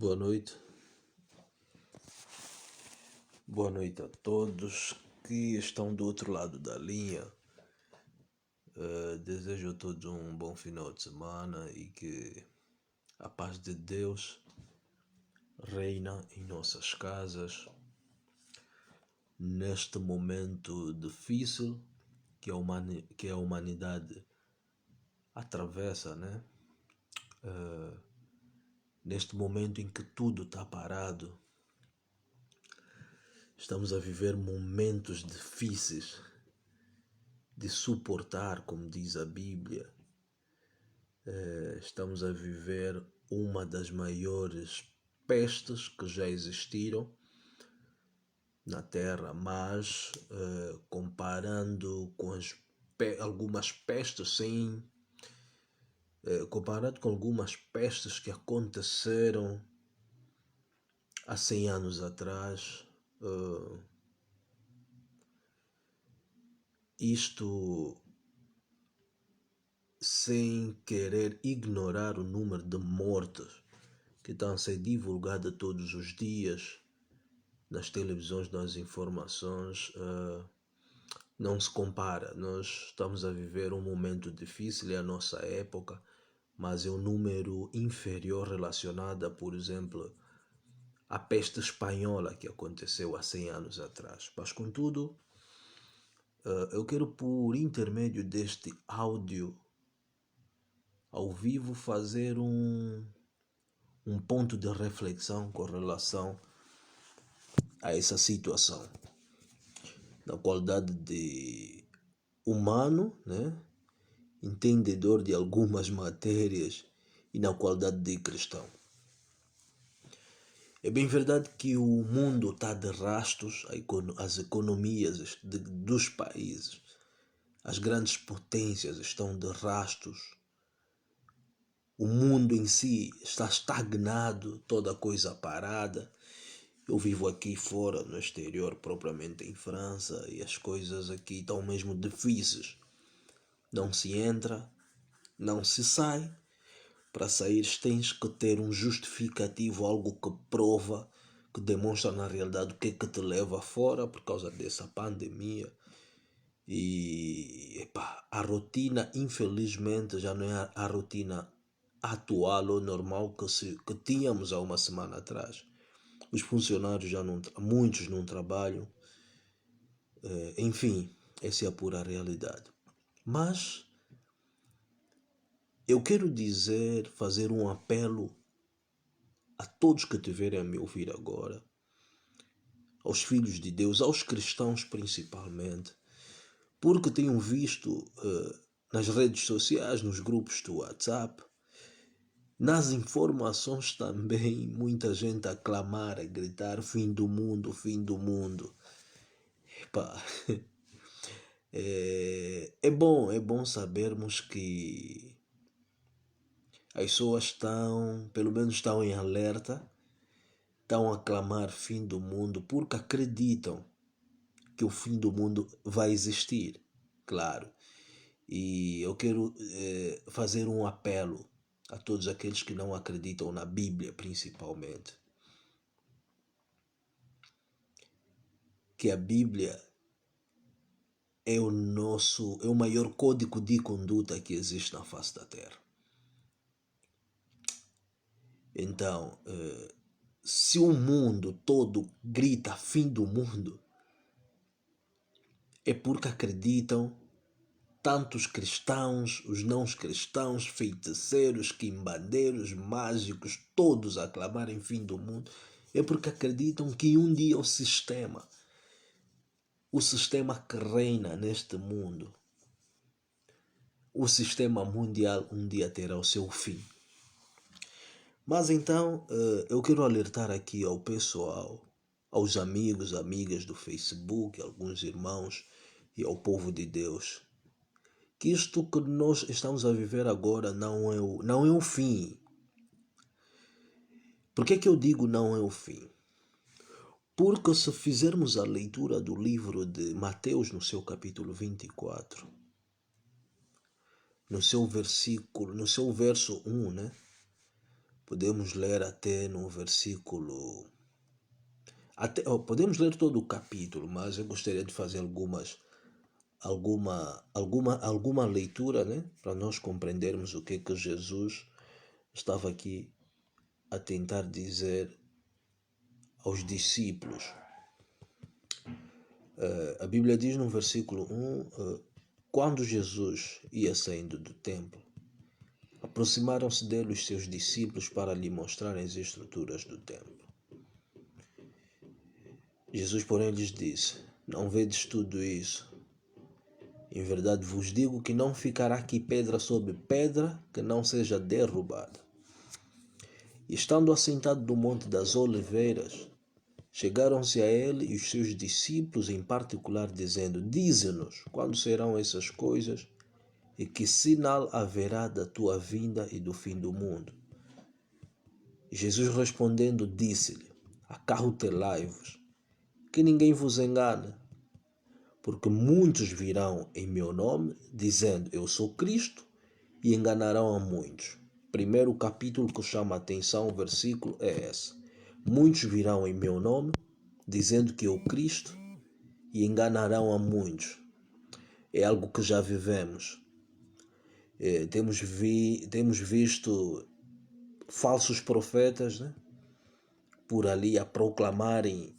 Boa noite. Boa noite a todos que estão do outro lado da linha. Desejo a todos um bom final de semana e que a paz de Deus reina em nossas casas neste momento difícil que a humanidade atravessa, né? Neste momento em que tudo está parado, estamos a viver momentos difíceis de suportar, como diz a Bíblia. Estamos a viver uma das maiores pestes que já existiram na Terra, mas comparando com algumas pestes, sim, comparado com algumas pestes que aconteceram há 100 anos atrás, isto sem querer ignorar o número de mortes que estão a ser divulgadas todos os dias nas televisões, nas informações, não se compara. Nós estamos a viver um momento difícil, é a nossa época, mas é um número inferior relacionado a, por exemplo, a peste espanhola que aconteceu há 100 anos atrás. Mas, contudo, eu quero, por intermédio deste áudio ao vivo, fazer um ponto de reflexão com relação a essa situação, na qualidade de humano, né? Entendedor de algumas matérias e na qualidade de cristão. É bem verdade que o mundo está de rastos, as economias dos países, as grandes potências estão de rastos, o mundo em si está estagnado, toda coisa parada. Eu vivo aqui fora, no exterior, propriamente em França, e as coisas aqui estão mesmo difíceis. Não se entra, não se sai. Para sair tens que ter um justificativo, algo que prova, que demonstra na realidade o que é que te leva fora por causa dessa pandemia. E a rotina, infelizmente, já não é a rotina atual ou normal que tínhamos há uma semana atrás. Os funcionários muitos não trabalham. Enfim, essa é a pura realidade. Mas eu quero fazer um apelo a todos que tiverem a me ouvir agora, aos filhos de Deus, aos cristãos principalmente, porque tenho visto nas redes sociais, nos grupos do WhatsApp, nas informações também, muita gente a clamar, a gritar: fim do mundo, fim do mundo. É bom sabermos que as pessoas pelo menos estão em alerta, estão a clamar fim do mundo, porque acreditam que o fim do mundo vai existir, claro. E eu quero fazer um apelo a todos aqueles que não acreditam na Bíblia, principalmente. Que a Bíblia é o maior código de conduta que existe na face da Terra. Então, se o mundo todo grita fim do mundo, é porque acreditam tantos cristãos, os não cristãos, feiticeiros, quimbandeiros, mágicos, todos a clamarem fim do mundo, é porque acreditam que um dia o sistema que reina neste mundo, o sistema mundial, um dia terá o seu fim. Mas então, eu quero alertar aqui ao pessoal, aos amigos, amigas do Facebook, alguns irmãos e ao povo de Deus, que isto que nós estamos a viver agora não é o fim. Por que eu digo não é o fim? Porque se fizermos a leitura do livro de Mateus no seu capítulo 24, no seu verso 1, né? Podemos ler até no versículo. Podemos ler todo o capítulo, mas eu gostaria de fazer alguma leitura, né, para nós compreendermos o que Jesus estava aqui a tentar dizer aos discípulos. A Bíblia diz no versículo 1, quando Jesus ia saindo do templo, aproximaram-se dele os seus discípulos para lhe mostrarem as estruturas do templo. Jesus, porém, lhes disse: não vedes tudo isso? Em verdade vos digo que não ficará aqui pedra sobre pedra que não seja derrubada. E estando assentado no Monte das Oliveiras, chegaram-se a ele e os seus discípulos em particular, dizendo: dize-nos quando serão essas coisas e que sinal haverá da tua vinda e do fim do mundo. E Jesus respondendo disse-lhe: acautelai-vos, que ninguém vos engane, porque muitos virão em meu nome, dizendo eu sou Cristo, e enganarão a muitos. Primeiro capítulo que chama a atenção, o versículo é esse. Muitos virão em meu nome, dizendo que eu Cristo, e enganarão a muitos. É algo que já vivemos. Temos visto falsos profetas, né, por ali a proclamarem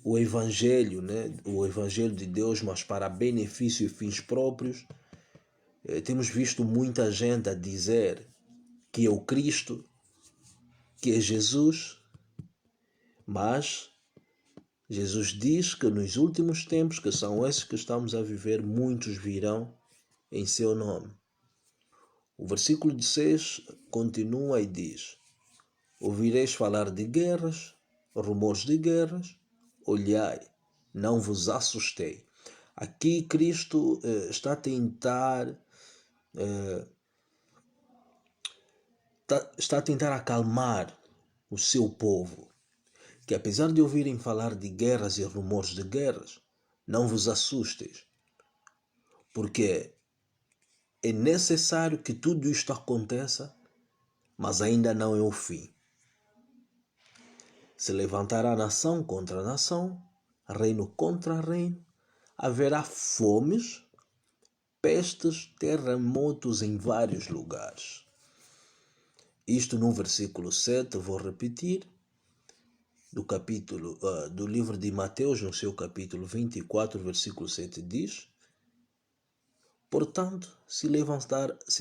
o Evangelho, né, o Evangelho de Deus, mas para benefício e fins próprios. Temos visto muita gente a dizer que é o Cristo, que é Jesus, mas Jesus diz que nos últimos tempos, que são esses que estamos a viver, muitos virão em seu nome. O versículo 6 continua e diz: ouvireis falar de guerras, rumores de guerras, olhai, não vos assustei. Aqui Cristo está a tentar acalmar o seu povo, que apesar de ouvirem falar de guerras e rumores de guerras, não vos assusteis, porque é necessário que tudo isto aconteça, mas ainda não é o fim. Se levantará nação contra nação, reino contra reino, haverá fomes, pestes, terremotos em vários lugares. Isto no versículo 7, vou repetir, do livro de Mateus, no seu capítulo 24, versículo 7 diz: portanto, se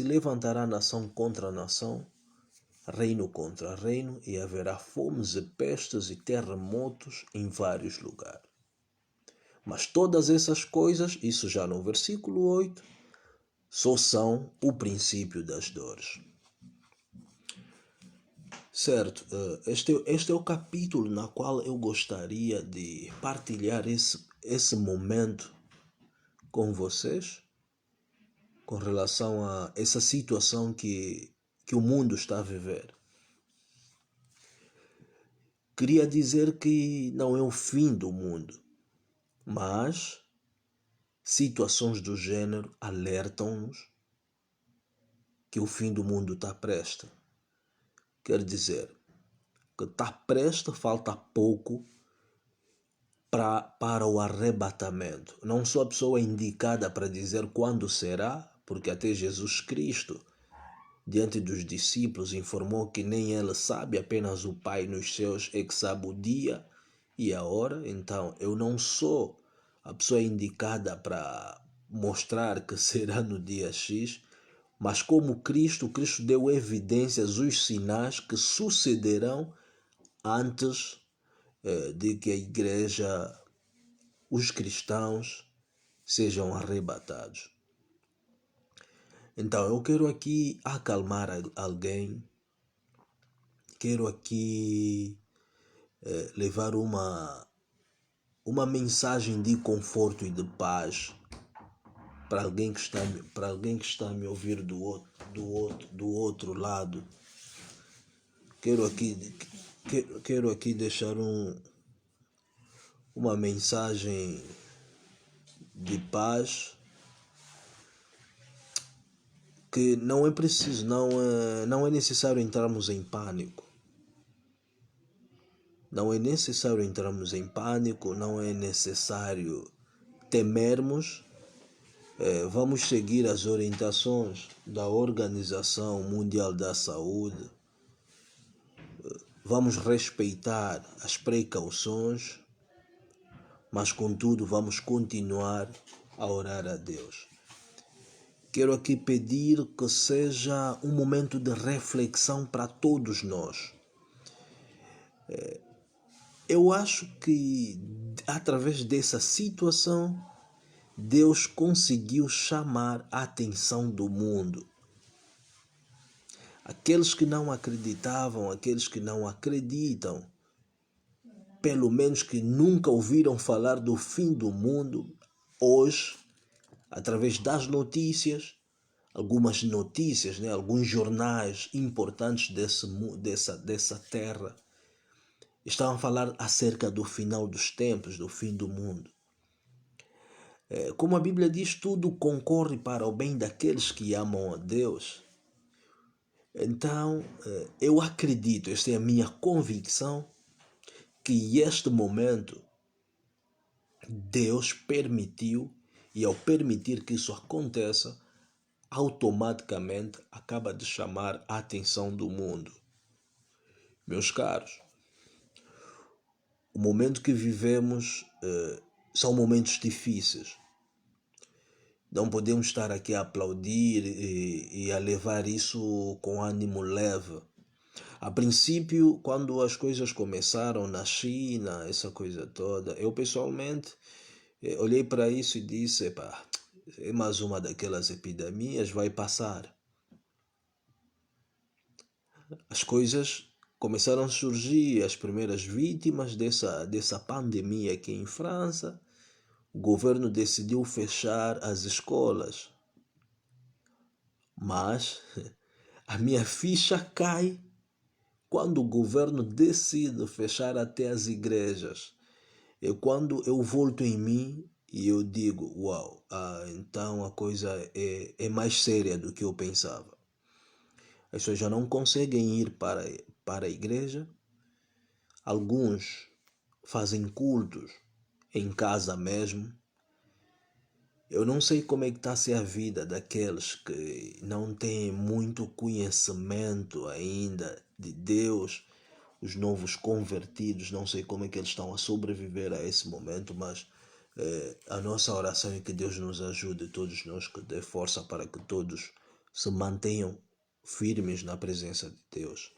levantará nação contra nação, reino contra reino, e haverá fomes e pestes e terremotos em vários lugares. Mas todas essas coisas, isso já no versículo 8, só são o princípio das dores. Certo, este é o capítulo na qual eu gostaria de partilhar esse momento com vocês, com relação a essa situação que o mundo está a viver. Queria dizer que não é o fim do mundo, mas situações do gênero alertam-nos que o fim do mundo está prestes. Quer dizer, que está prestes, falta pouco para o arrebatamento. Não sou a pessoa indicada para dizer quando será, porque até Jesus Cristo, diante dos discípulos, informou que nem ele sabe, apenas o Pai nos céus é que sabe o dia e a hora. Então, eu não sou a pessoa indicada para mostrar que será no dia X, mas como Cristo deu evidências, os sinais que sucederão antes de que a igreja, os cristãos, sejam arrebatados. Então, eu quero aqui acalmar alguém, quero aqui levar uma mensagem de conforto e de paz para alguém que está a me ouvir do outro lado. Quero aqui deixar uma mensagem de paz que não é preciso, não é necessário entrarmos em pânico. Não é necessário entrarmos em pânico, não é necessário temermos. Vamos seguir as orientações da Organização Mundial da Saúde. Vamos respeitar as precauções, mas contudo vamos continuar a orar a Deus. Quero aqui pedir que seja um momento de reflexão para todos nós. Eu acho que através dessa situação, Deus conseguiu chamar a atenção do mundo. Aqueles que não acreditavam, aqueles que não acreditam, pelo menos que nunca ouviram falar do fim do mundo, hoje, através das notícias, algumas notícias, né, alguns jornais importantes dessa terra, estavam a falar acerca do final dos tempos, do fim do mundo. Como a Bíblia diz, tudo concorre para o bem daqueles que amam a Deus. Então, eu acredito, esta é a minha convicção, que este momento Deus permitiu, e ao permitir que isso aconteça, automaticamente acaba de chamar a atenção do mundo. Meus caros, o momento que vivemos são momentos difíceis. Não podemos estar aqui a aplaudir e a levar isso com ânimo leve. A princípio, quando as coisas começaram na China, essa coisa toda, eu pessoalmente olhei para isso e disse, é mais uma daquelas epidemias, vai passar. As coisas começaram a surgir, as primeiras vítimas dessa pandemia aqui em França. O governo decidiu fechar as escolas. Mas a minha ficha cai quando o governo decide fechar até as igrejas. É quando eu volto em mim e eu digo, uau, então a coisa é mais séria do que eu pensava. As pessoas já não conseguem ir para a igreja. Alguns fazem cultos em casa mesmo. Eu não sei como é que está a ser a vida daqueles que não têm muito conhecimento ainda de Deus, os novos convertidos, não sei como é que eles estão a sobreviver a esse momento, mas a nossa oração é que Deus nos ajude, todos nós, que dê força para que todos se mantenham firmes na presença de Deus.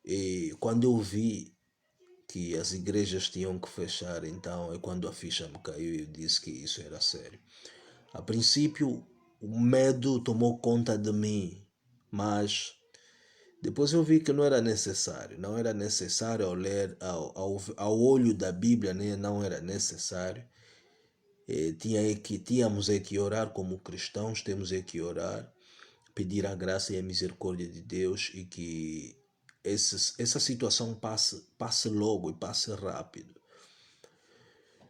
E quando eu vi que as igrejas tinham que fechar, então é quando a ficha me caiu e eu disse que isso era sério. A princípio, o medo tomou conta de mim, mas depois eu vi que não era necessário. Não era necessário ao ler, ao olho da Bíblia, né? Não era necessário. Tínhamos que orar como cristãos, temos que orar, pedir a graça e a misericórdia de Deus e que essa situação passe logo e passe rápido.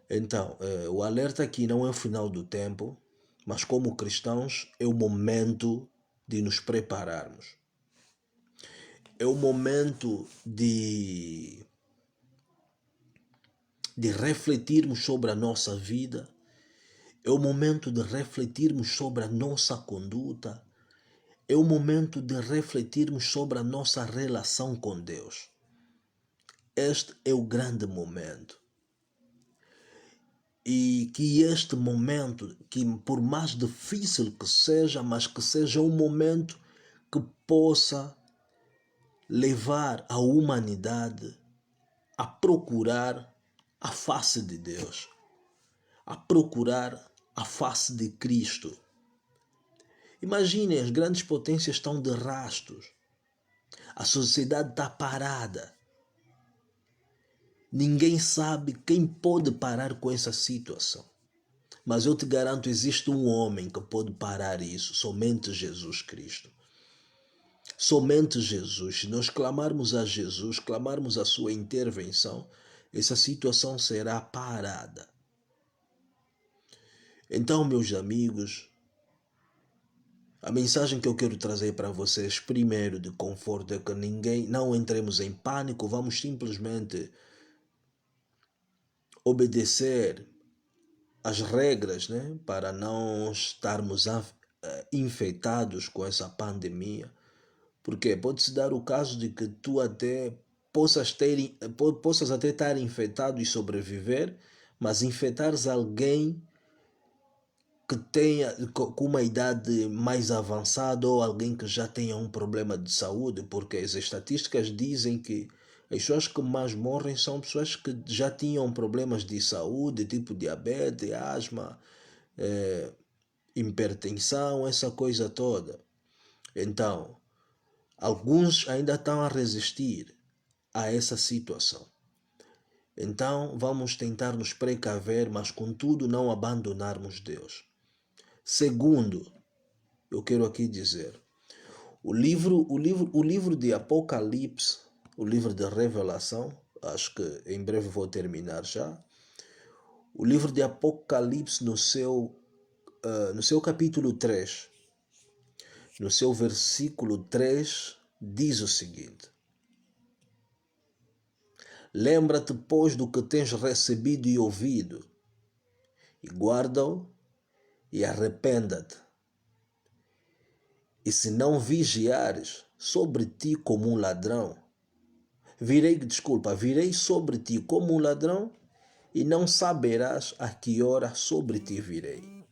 Então, o alerta aqui não é o final do tempo, mas como cristãos é o momento de nos prepararmos. É o momento de refletirmos sobre a nossa vida. É o momento de refletirmos sobre a nossa conduta. É o momento de refletirmos sobre a nossa relação com Deus. Este é o grande momento. E que este momento, que por mais difícil que seja, mas que seja um momento que possa levar a humanidade a procurar a face de Deus, a procurar a face de Cristo. Imaginem, as grandes potências estão de rastos. A sociedade está parada. Ninguém sabe quem pode parar com essa situação. Mas eu te garanto, existe um homem que pode parar isso, somente Jesus Cristo. Somente Jesus. Se nós clamarmos a Jesus, clamarmos a sua intervenção, essa situação será parada. Então, meus amigos, A mensagem que eu quero trazer para vocês, primeiro de conforto, é que não entremos em pânico, vamos simplesmente obedecer as regras, né, para não estarmos infectados com essa pandemia. Porque pode-se dar o caso de que tu até possas até estar infectado e sobreviver, mas infectares alguém que tenha com uma idade mais avançada ou alguém que já tenha um problema de saúde, porque as estatísticas dizem que as pessoas que mais morrem são pessoas que já tinham problemas de saúde, tipo diabetes, asma, hipertensão, essa coisa toda. Então, alguns ainda estão a resistir a essa situação. Então, vamos tentar nos precaver, mas contudo não abandonarmos Deus. Segundo, eu quero aqui dizer, o livro de Apocalipse, o livro de Revelação, acho que em breve vou terminar já. O livro de Apocalipse no seu capítulo 3, no seu versículo 3, diz o seguinte: lembra-te, pois, do que tens recebido e ouvido, e guarda-o e arrependa-te. E se não vigiares sobre ti como um ladrão, virei sobre ti como um ladrão, e não saberás a que hora sobre ti virei.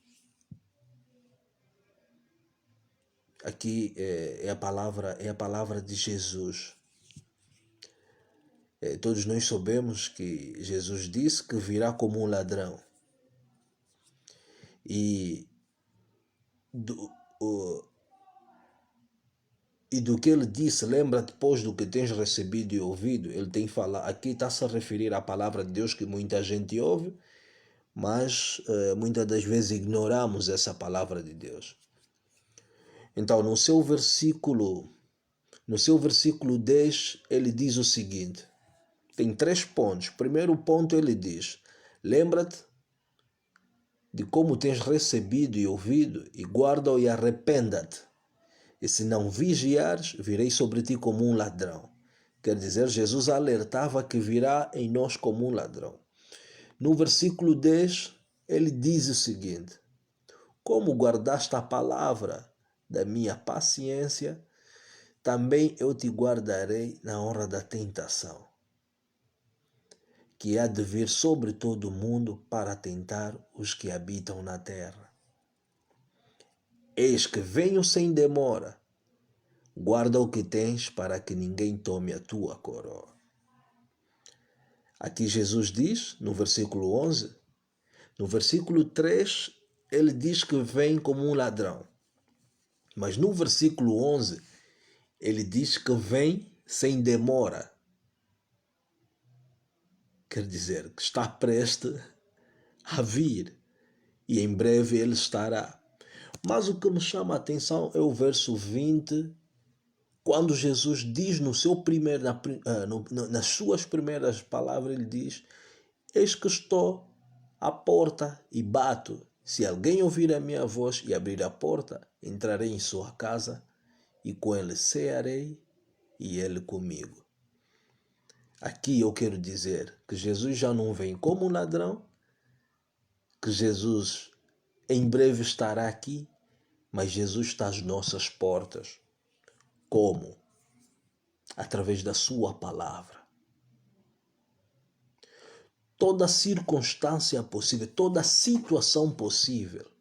Aqui é a palavra de Jesus. Todos nós sabemos que Jesus disse que virá como um ladrão. E do, E do que ele disse, lembra-te, pois, do que tens recebido e ouvido. Ele tem falado, aqui está-se a referir à palavra de Deus que muita gente ouve, mas muitas das vezes ignoramos essa palavra de Deus. Então, no seu versículo 10, ele diz o seguinte, tem 3 pontos. Primeiro ponto, ele diz, lembra-te de como tens recebido e ouvido, e guarda-o e arrependa-te. E se não vigiares, virei sobre ti como um ladrão. Quer dizer, Jesus alertava que virá em nós como um ladrão. No versículo 10, ele diz o seguinte: como guardaste a palavra da minha paciência, também eu te guardarei na hora da tentação, que há de vir sobre todo o mundo para tentar os que habitam na terra. Eis que venho sem demora. Guarda o que tens para que ninguém tome a tua coroa. Aqui Jesus diz, no versículo 11, no versículo 3, ele diz que vem como um ladrão. Mas no versículo 11, ele diz que vem sem demora. Quer dizer, que está prestes a vir e em breve ele estará. Mas o que me chama a atenção é o verso 20, quando Jesus diz nas suas primeiras palavras, ele diz: eis que estou à porta e bato. Se alguém ouvir a minha voz e abrir a porta, entrarei em sua casa e com ele cearei e ele comigo. Aqui eu quero dizer que Jesus já não vem como um ladrão, que Jesus em breve estará aqui, mas Jesus está às nossas portas. Como? Através da sua palavra. Toda circunstância possível, toda situação possível,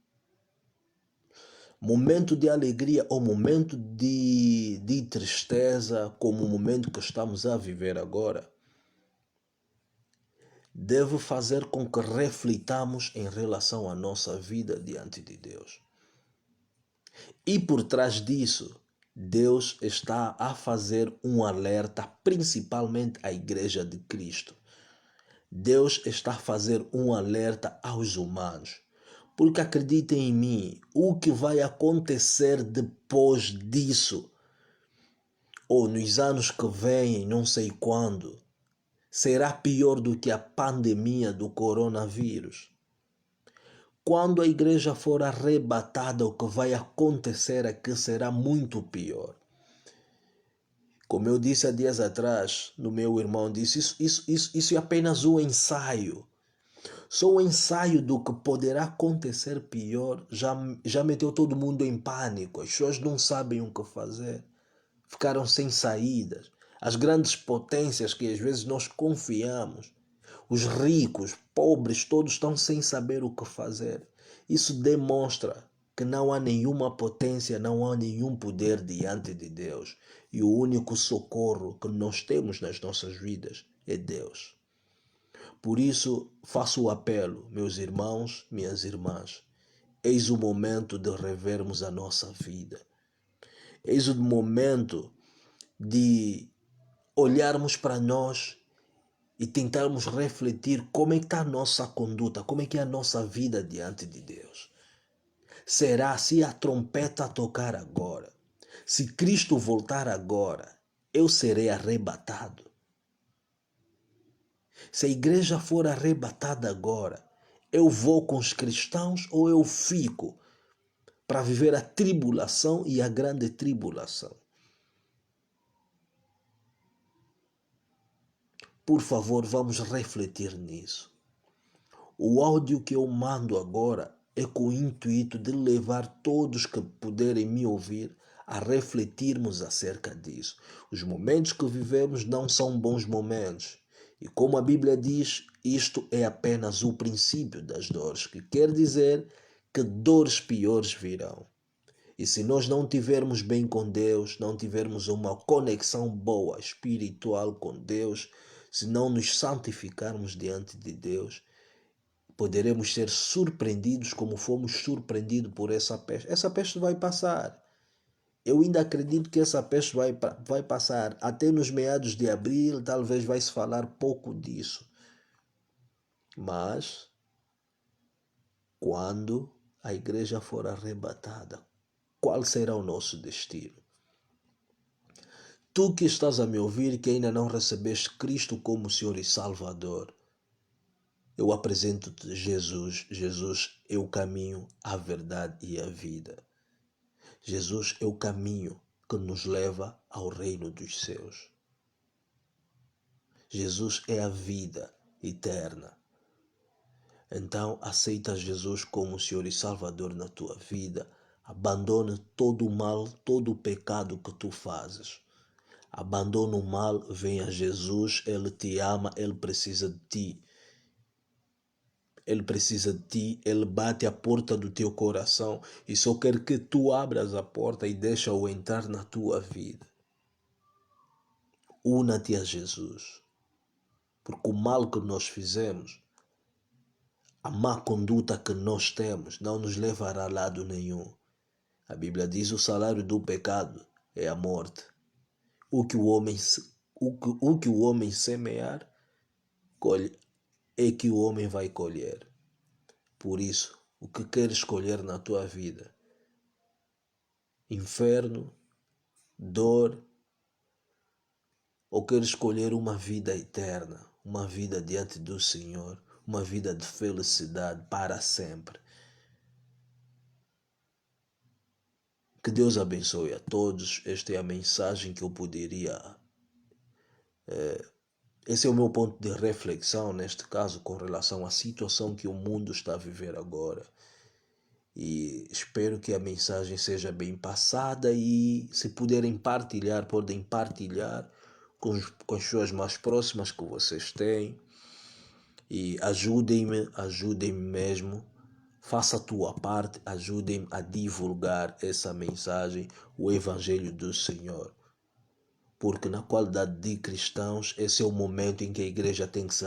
momento de alegria ou momento de tristeza, como o momento que estamos a viver agora, deve fazer com que reflitamos em relação à nossa vida diante de Deus. E por trás disso, Deus está a fazer um alerta, principalmente à Igreja de Cristo. Deus está a fazer um alerta aos humanos. Porque acreditem em mim, o que vai acontecer depois disso, ou nos anos que vêm, não sei quando, será pior do que a pandemia do coronavírus. Quando a igreja for arrebatada, o que vai acontecer é que será muito pior. Como eu disse há dias atrás, no meu irmão disse, isso é apenas um ensaio. Só o ensaio do que poderá acontecer pior já meteu todo mundo em pânico. As pessoas não sabem o que fazer. Ficaram sem saídas. As grandes potências que às vezes nós confiamos, os ricos, pobres, todos estão sem saber o que fazer. Isso demonstra que não há nenhuma potência, não há nenhum poder diante de Deus. E o único socorro que nós temos nas nossas vidas é Deus. Por isso, faço o apelo, meus irmãos, minhas irmãs. Eis o momento de revermos a nossa vida. Eis o momento de olharmos para nós e tentarmos refletir como é que está a nossa conduta, como é que é a nossa vida diante de Deus. Será se a trompeta tocar agora, se Cristo voltar agora, eu serei arrebatado? Se a igreja for arrebatada agora, eu vou com os cristãos ou eu fico para viver a tribulação e a grande tribulação? Por favor, vamos refletir nisso. O áudio que eu mando agora é com o intuito de levar todos que puderem me ouvir a refletirmos acerca disso. Os momentos que vivemos não são bons momentos. E como a Bíblia diz, isto é apenas o princípio das dores, que quer dizer que dores piores virão. E se nós não tivermos bem com Deus, não tivermos uma conexão boa, espiritual com Deus, se não nos santificarmos diante de Deus, poderemos ser surpreendidos como fomos surpreendidos por essa peste. Essa peste vai passar. Eu ainda acredito que essa peste vai passar. Até nos meados de abril, talvez vai se falar pouco disso. Mas, quando a igreja for arrebatada, qual será o nosso destino? Tu que estás a me ouvir, que ainda não recebeste Cristo como Senhor e Salvador, eu apresento-te Jesus. Jesus é o caminho, a verdade e a vida. Jesus é o caminho que nos leva ao reino dos céus. Jesus é a vida eterna. Então, aceita Jesus como Senhor e Salvador na tua vida. Abandone todo o mal, todo o pecado que tu fazes. Abandona o mal, vem a Jesus, Ele te ama, Ele precisa de ti. Ele precisa de ti, Ele bate a porta do teu coração e só quer que tu abras a porta e deixa-o entrar na tua vida. Una-te a Jesus, porque o mal que nós fizemos, a má conduta que nós temos, não nos levará a lado nenhum. A Bíblia diz: o salário do pecado é a morte. O que o homem semear, é que o homem vai colher. Por isso, o que queres escolher na tua vida? Inferno, dor, ou queres escolher uma vida eterna, uma vida diante do Senhor, uma vida de felicidade para sempre? Que Deus abençoe a todos. Esta é a mensagem que eu poderia. Esse é o meu ponto de reflexão, neste caso, com relação à situação que o mundo está a viver agora. E espero que a mensagem seja bem passada e, se puderem partilhar, podem partilhar com as pessoas mais próximas que vocês têm. E ajudem-me mesmo. Faça a tua parte, ajudem-me a divulgar essa mensagem, o Evangelho do Senhor. Porque na qualidade de cristãos, esse é o momento em que a igreja tem que se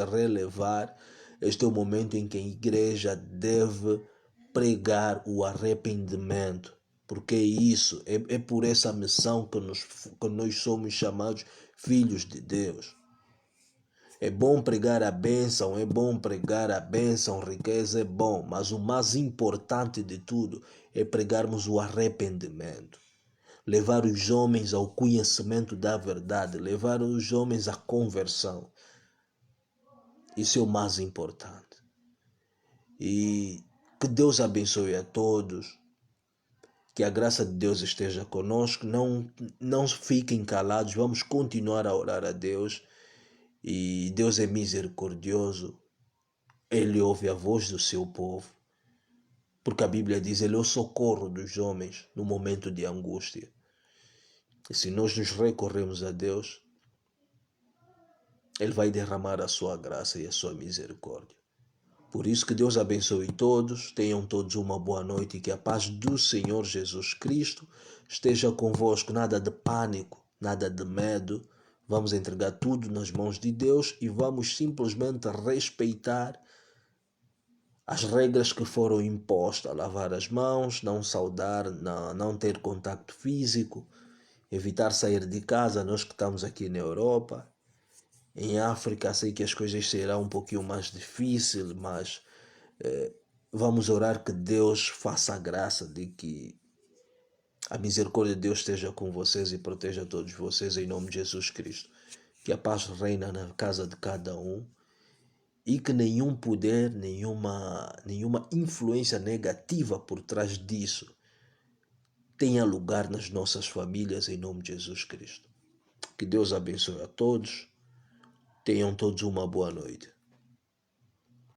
relevar. Este é o momento em que a igreja deve pregar o arrependimento. Porque é isso, é por essa missão que nós somos chamados filhos de Deus. É bom pregar a bênção, riqueza é bom, mas o mais importante de tudo é pregarmos o arrependimento. Levar os homens ao conhecimento da verdade, levar os homens à conversão. Isso é o mais importante. E que Deus abençoe a todos. Que a graça de Deus esteja conosco. Não fiquem calados. Vamos continuar a orar a Deus. E Deus é misericordioso. Ele ouve a voz do seu povo. Porque a Bíblia diz, Ele é o socorro dos homens no momento de angústia. E se nós nos recorremos a Deus, Ele vai derramar a sua graça e a sua misericórdia. Por isso que Deus abençoe todos, tenham todos uma boa noite e que a paz do Senhor Jesus Cristo esteja convosco. Nada de pânico, nada de medo. Vamos entregar tudo nas mãos de Deus e vamos simplesmente respeitar as regras que foram impostas: lavar as mãos, não saudar, não ter contato físico, evitar sair de casa. Nós que estamos aqui na Europa, em África, sei que as coisas serão um pouquinho mais difíceis, mas vamos orar que Deus faça a graça de que a misericórdia de Deus esteja com vocês e proteja todos vocês em nome de Jesus Cristo. Que a paz reina na casa de cada um. E que nenhum poder, nenhuma influência negativa por trás disso tenha lugar nas nossas famílias em nome de Jesus Cristo. Que Deus abençoe a todos. Tenham todos uma boa noite.